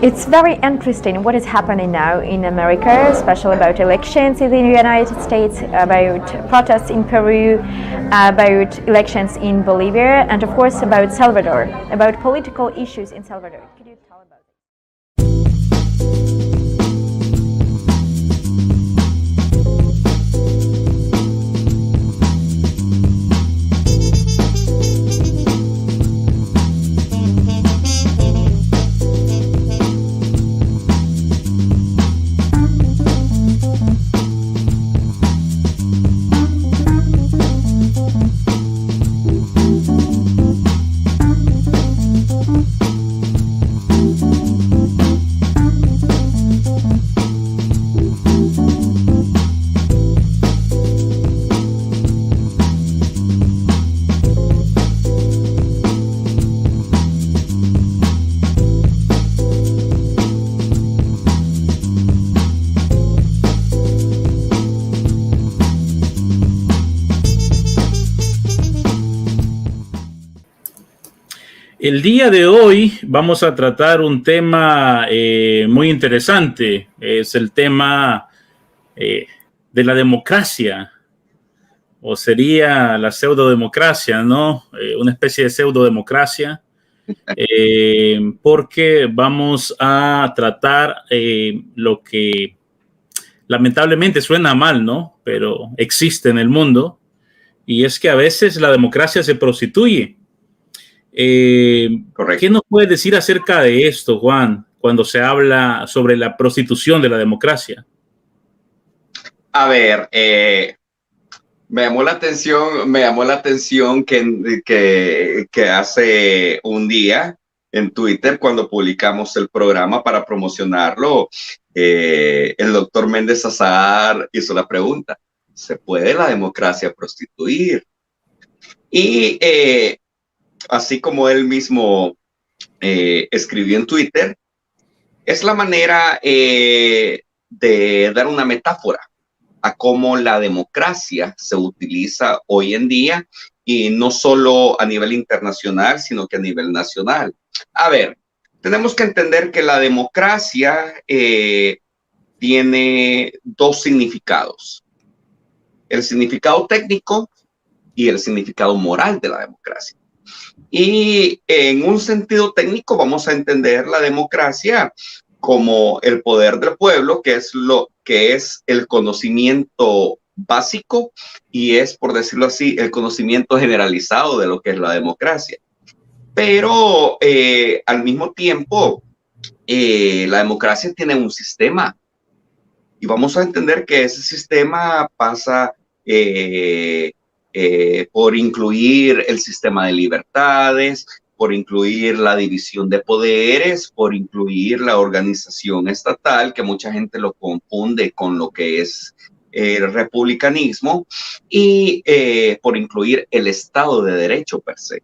It's very interesting what is happening now in America, especially about elections in the United States, about protests in Peru, about elections in Bolivia, and of course about Salvador, about political issues in Salvador. Could you tell about it? El día de hoy vamos a tratar un tema muy interesante. Es el tema de la democracia, o sería la pseudodemocracia, ¿no? Una especie de pseudodemocracia, porque vamos a tratar lo que lamentablemente suena mal, ¿no? Pero existe en el mundo, y es que a veces la democracia se prostituye. ¿Qué nos puedes decir acerca de esto, Juan, cuando se habla sobre la prostitución de la democracia? A ver, me llamó la atención que hace un día en Twitter, cuando publicamos el programa para promocionarlo, el doctor Méndez Azar hizo la pregunta: ¿se puede la democracia prostituir? Y así como él mismo escribió en Twitter, es la manera de dar una metáfora a cómo la democracia se utiliza hoy en día, y no solo a nivel internacional, sino que a nivel nacional. A ver, tenemos que entender que la democracia tiene dos significados: el significado técnico y el significado moral de la democracia. Y en un sentido técnico vamos a entender la democracia como el poder del pueblo, que es lo que es el conocimiento básico y es, por decirlo así, el conocimiento generalizado de lo que es la democracia. Pero al mismo tiempo, la democracia tiene un sistema, y vamos a entender que ese sistema pasa por incluir el sistema de libertades, por incluir la división de poderes, por incluir la organización estatal, que mucha gente lo confunde con lo que es el republicanismo, y por incluir el Estado de Derecho per se,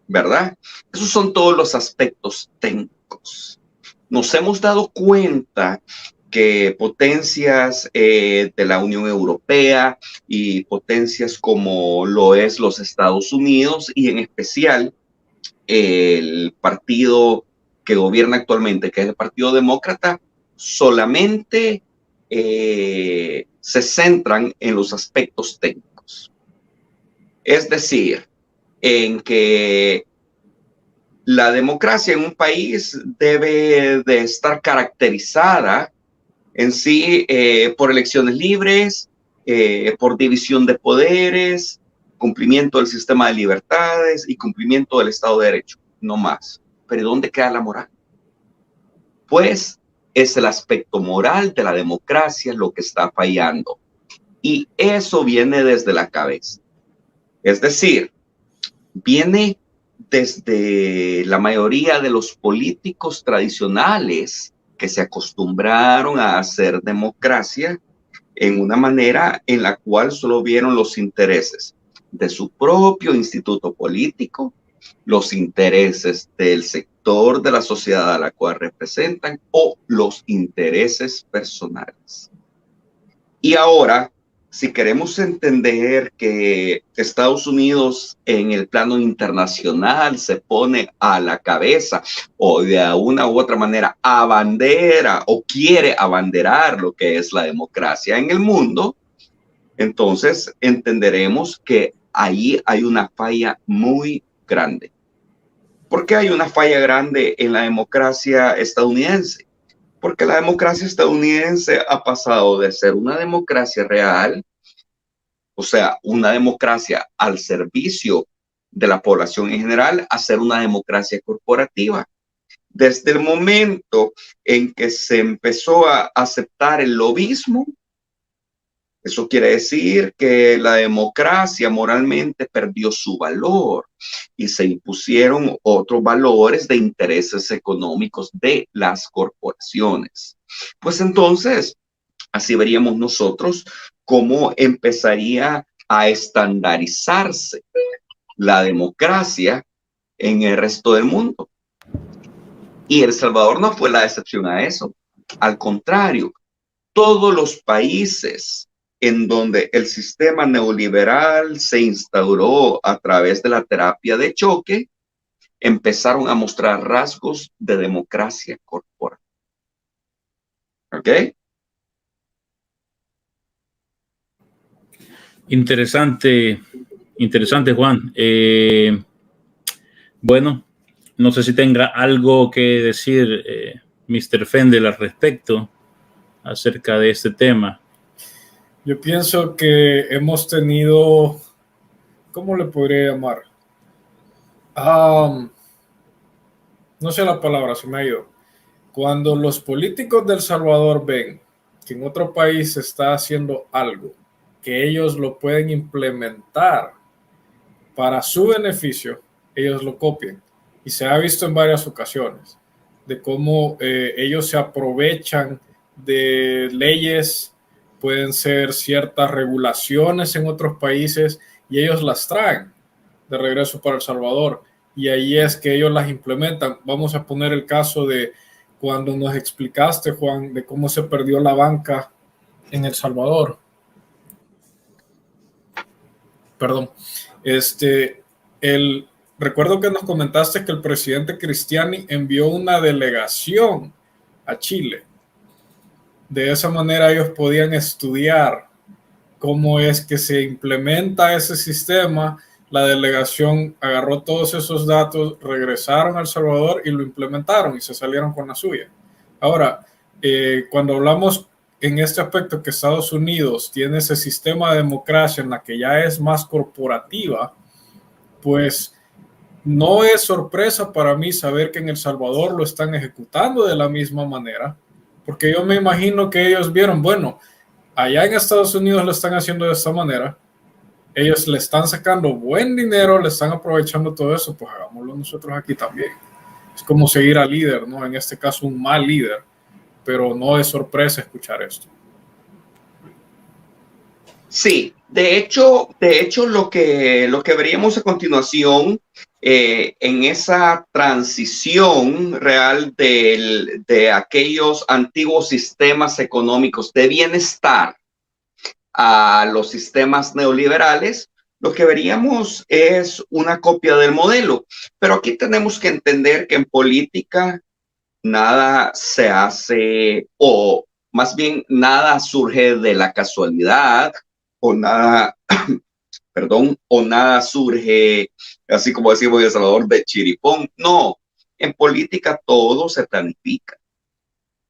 ¿verdad? Esos son todos los aspectos técnicos. Nos hemos dado cuenta que potencias de la Unión Europea y potencias como lo es los Estados Unidos, y en especial el partido que gobierna actualmente, que es el Partido Demócrata, solamente se centran en los aspectos técnicos. Es decir, en que la democracia en un país debe de estar caracterizada en sí por elecciones libres, por división de poderes, cumplimiento del sistema de libertades y cumplimiento del Estado de Derecho, no más. Pero ¿dónde queda la moral? Pues es el aspecto moral de la democracia lo que está fallando, y eso viene desde la cabeza. Es decir, viene desde la mayoría de los políticos tradicionales que se acostumbraron a hacer democracia en una manera en la cual solo vieron los intereses de su propio instituto político, los intereses del sector de la sociedad a la cual representan, o los intereses personales. Y ahora si queremos entender que Estados Unidos en el plano internacional se pone a la cabeza o de una u otra manera abandera o quiere abanderar lo que es la democracia en el mundo, entonces entenderemos que ahí hay una falla muy grande. ¿Por qué hay una falla grande en la democracia estadounidense? Porque la democracia estadounidense ha pasado de ser una democracia real, o sea, una democracia al servicio de la población en general, a ser una democracia corporativa. Desde el momento en que se empezó a aceptar el lobismo, eso quiere decir que la democracia moralmente perdió su valor y se impusieron otros valores de intereses económicos de las corporaciones. Pues entonces, así veríamos nosotros cómo empezaría a estandarizarse la democracia en el resto del mundo. Y El Salvador no fue la excepción a eso. Al contrario, todos los países en donde el sistema neoliberal se instauró a través de la terapia de choque, empezaron a mostrar rasgos de democracia corporativa. ¿Ok? Interesante, interesante, Juan. Bueno, no sé si tenga algo que decir Mr. Fendel al respecto acerca de este tema. Yo pienso que hemos tenido, ¿cómo le podría llamar? No sé la palabra, se me ha ido. Cuando los políticos de El Salvador ven que en otro país se está haciendo algo, que ellos lo pueden implementar para su beneficio, ellos lo copian. Y se ha visto en varias ocasiones de cómo ellos se aprovechan de leyes, pueden ser ciertas regulaciones en otros países y ellos las traen de regreso para El Salvador. Y ahí es que ellos las implementan. Vamos a poner el caso de cuando nos explicaste, Juan, de cómo se perdió la banca en El Salvador. Perdón. Recuerdo que nos comentaste que el presidente Cristiani envió una delegación a Chile. De esa manera ellos podían estudiar cómo es que se implementa ese sistema. La delegación agarró todos esos datos, regresaron a El Salvador y lo implementaron y se salieron con la suya. Ahora, cuando hablamos en este aspecto que Estados Unidos tiene ese sistema de democracia en la que ya es más corporativa, pues no es sorpresa para mí saber que en El Salvador lo están ejecutando de la misma manera, porque yo me imagino que ellos vieron, bueno, allá en Estados Unidos lo están haciendo de esta manera, ellos le están sacando buen dinero, le están aprovechando todo eso, pues hagámoslo nosotros aquí también. Es como seguir al líder, ¿no? En este caso un mal líder, pero no es sorpresa escuchar esto. Sí, de hecho lo que veríamos a continuación en esa transición real de aquellos antiguos sistemas económicos de bienestar a los sistemas neoliberales, lo que veríamos es una copia del modelo. Pero aquí tenemos que entender que en política nada se hace, o más bien nada surge de la casualidad, o nada, perdón, o nada surge, así como decimos en El Salvador, de chiripón. No, en política todo se planifica,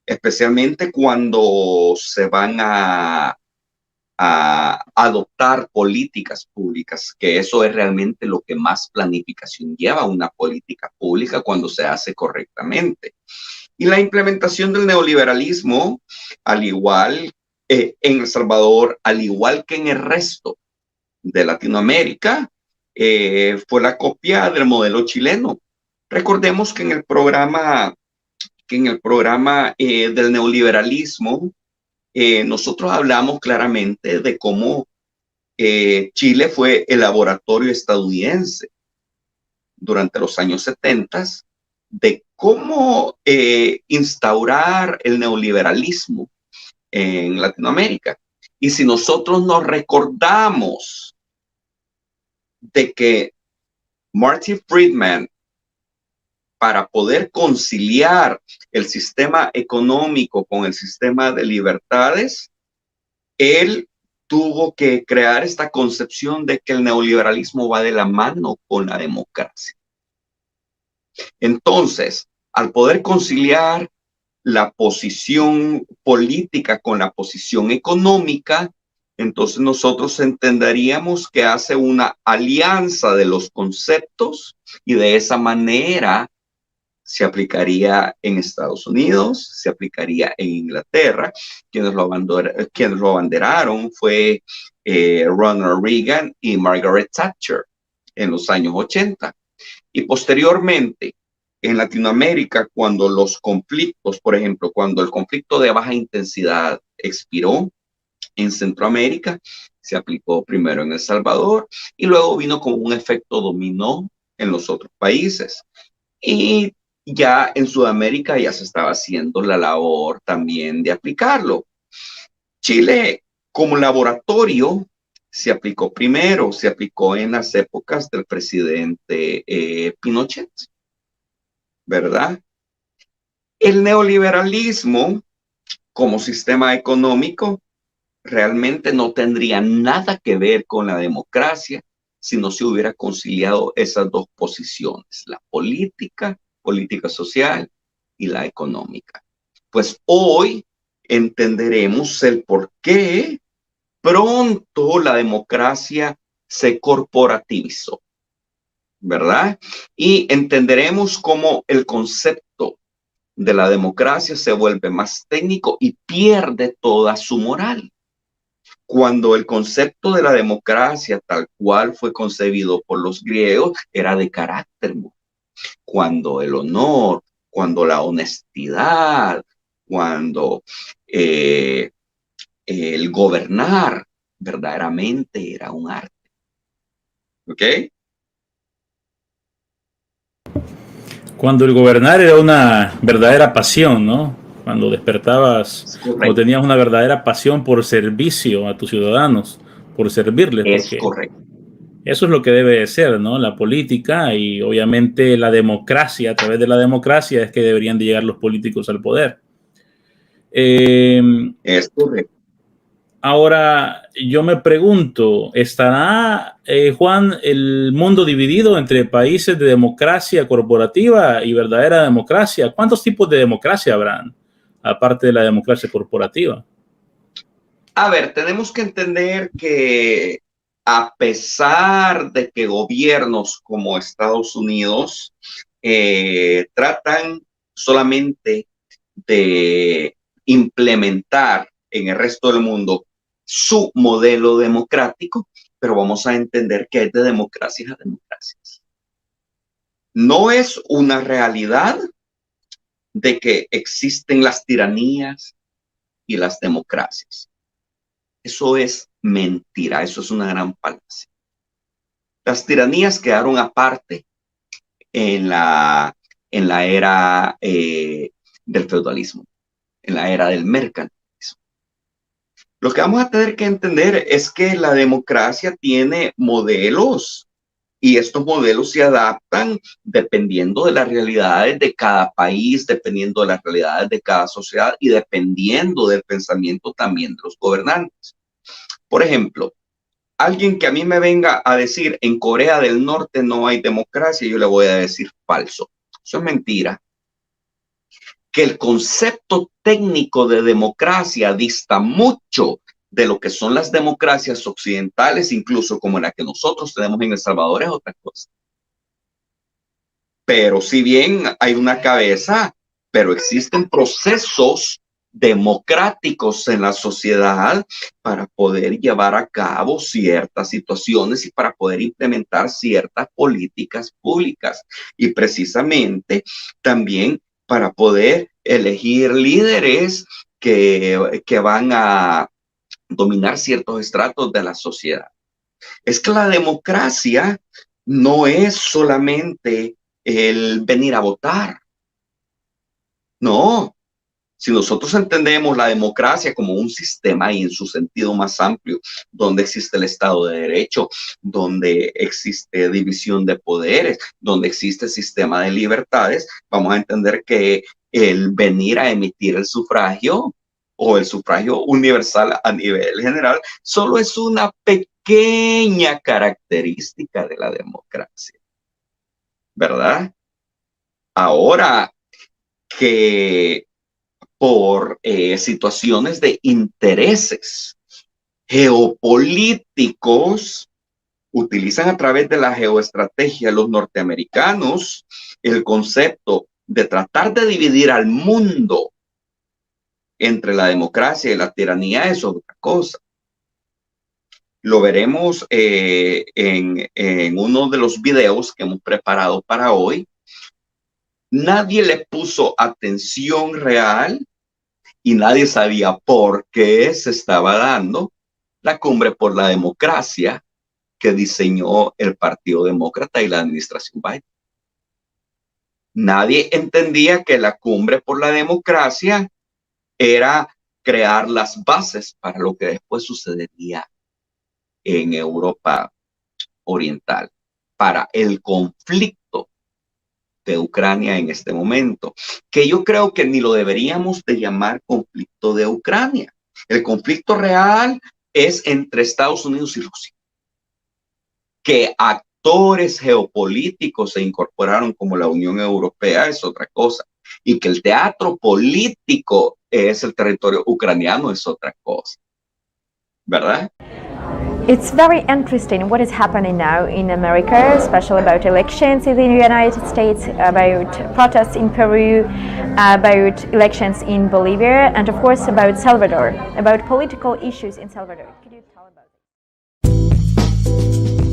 especialmente cuando se van a adoptar políticas públicas, que eso es realmente lo que más planificación lleva, una política pública cuando se hace correctamente. Y la implementación del neoliberalismo, al igual en El Salvador, al igual que en el resto de Latinoamérica, fue la copia del modelo chileno. Recordemos que en el programa del neoliberalismo, nosotros hablamos claramente de cómo Chile fue el laboratorio estadounidense durante los años 70 de cómo instaurar el neoliberalismo en Latinoamérica. Y si nosotros nos recordamos de que Martin Friedman, para poder conciliar el sistema económico con el sistema de libertades, él tuvo que crear esta concepción de que el neoliberalismo va de la mano con la democracia. Entonces, al poder conciliar la posición política con la posición económica, entonces nosotros entenderíamos que hace una alianza de los conceptos y de esa manera se aplicaría en Estados Unidos, se aplicaría en Inglaterra. Quienes lo abanderaron fue Ronald Reagan y Margaret Thatcher en los años 80. Y posteriormente, en Latinoamérica, cuando los conflictos, por ejemplo, cuando el conflicto de baja intensidad expiró en Centroamérica, se aplicó primero en El Salvador y luego vino como un efecto dominó en los otros países. Y ya en Sudamérica ya se estaba haciendo la labor también de aplicarlo. Chile, como laboratorio, se aplicó primero, se aplicó en las épocas del presidente Pinochet, ¿verdad? El neoliberalismo como sistema económico realmente no tendría nada que ver con la democracia si no se hubiera conciliado esas dos posiciones, la política social y la económica. Pues hoy entenderemos el por qué pronto la democracia se corporativizó, ¿verdad? Y entenderemos cómo el concepto de la democracia se vuelve más técnico y pierde toda su moral. Cuando el concepto de la democracia, tal cual fue concebido por los griegos, era de carácter moral. Cuando el honor, cuando la honestidad, cuando el gobernar verdaderamente era un arte. ¿Ok? Cuando el gobernar era una verdadera pasión, ¿no? Cuando despertabas o tenías una verdadera pasión por servicio a tus ciudadanos, por servirles. Es correcto. Eso es lo que debe de ser, ¿no? La política y obviamente la democracia. A través de la democracia es que deberían de llegar los políticos al poder. Es correcto. Ahora, yo me pregunto, ¿estará, Juan, el mundo dividido entre países de democracia corporativa y verdadera democracia? ¿Cuántos tipos de democracia habrán, aparte de la democracia corporativa? A ver, tenemos que entender que a pesar de que gobiernos como Estados Unidos tratan solamente de implementar en el resto del mundo su modelo democrático, pero vamos a entender que hay de democracias a democracias. No es una realidad de que existen las tiranías y las democracias. Eso es mentira, eso es una gran falacia. Las tiranías quedaron aparte en la era del feudalismo, en la era del mercantilismo. Lo que vamos a tener que entender es que la democracia tiene modelos y estos modelos se adaptan dependiendo de las realidades de cada país, dependiendo de las realidades de cada sociedad y dependiendo del pensamiento también de los gobernantes. Por ejemplo, alguien que a mí me venga a decir en Corea del Norte no hay democracia, yo le voy a decir falso. Eso es mentira. Que el concepto técnico de democracia dista mucho de lo que son las democracias occidentales, incluso como la que nosotros tenemos en El Salvador, es otra cosa. Pero si bien hay una cabeza, pero existen procesos democráticos en la sociedad para poder llevar a cabo ciertas situaciones y para poder implementar ciertas políticas públicas y precisamente también para poder elegir líderes que van a dominar ciertos estratos de la sociedad. Es que la democracia no es solamente el venir a votar. No, Si nosotros entendemos la democracia como un sistema y en su sentido más amplio, donde existe el Estado de Derecho, donde existe división de poderes, donde existe sistema de libertades, vamos a entender que el venir a emitir el sufragio o el sufragio universal a nivel general solo es una pequeña característica de la democracia, ¿verdad? Ahora que por situaciones de intereses geopolíticos, utilizan a través de la geoestrategia los norteamericanos el concepto de tratar de dividir al mundo entre la democracia y la tiranía. Es otra cosa. Lo veremos en uno de los videos que hemos preparado para hoy. Nadie le puso atención real y nadie sabía por qué se estaba dando la cumbre por la democracia que diseñó el Partido Demócrata y la administración Biden. Nadie entendía que la cumbre por la democracia era crear las bases para lo que después sucedería en Europa Oriental, para el conflicto de Ucrania en este momento, que yo creo que ni lo deberíamos de llamar conflicto de Ucrania. El conflicto real es entre Estados Unidos y Rusia. Que actores geopolíticos se incorporaron como la Unión Europea es otra cosa. Y que el teatro político es el territorio ucraniano es otra cosa. ¿Verdad? It's very interesting what is happening now in America, especially about elections in the United States, about protests in Peru, about elections in Bolivia, and of course about Salvador, about political issues in Salvador. Could you tell about it?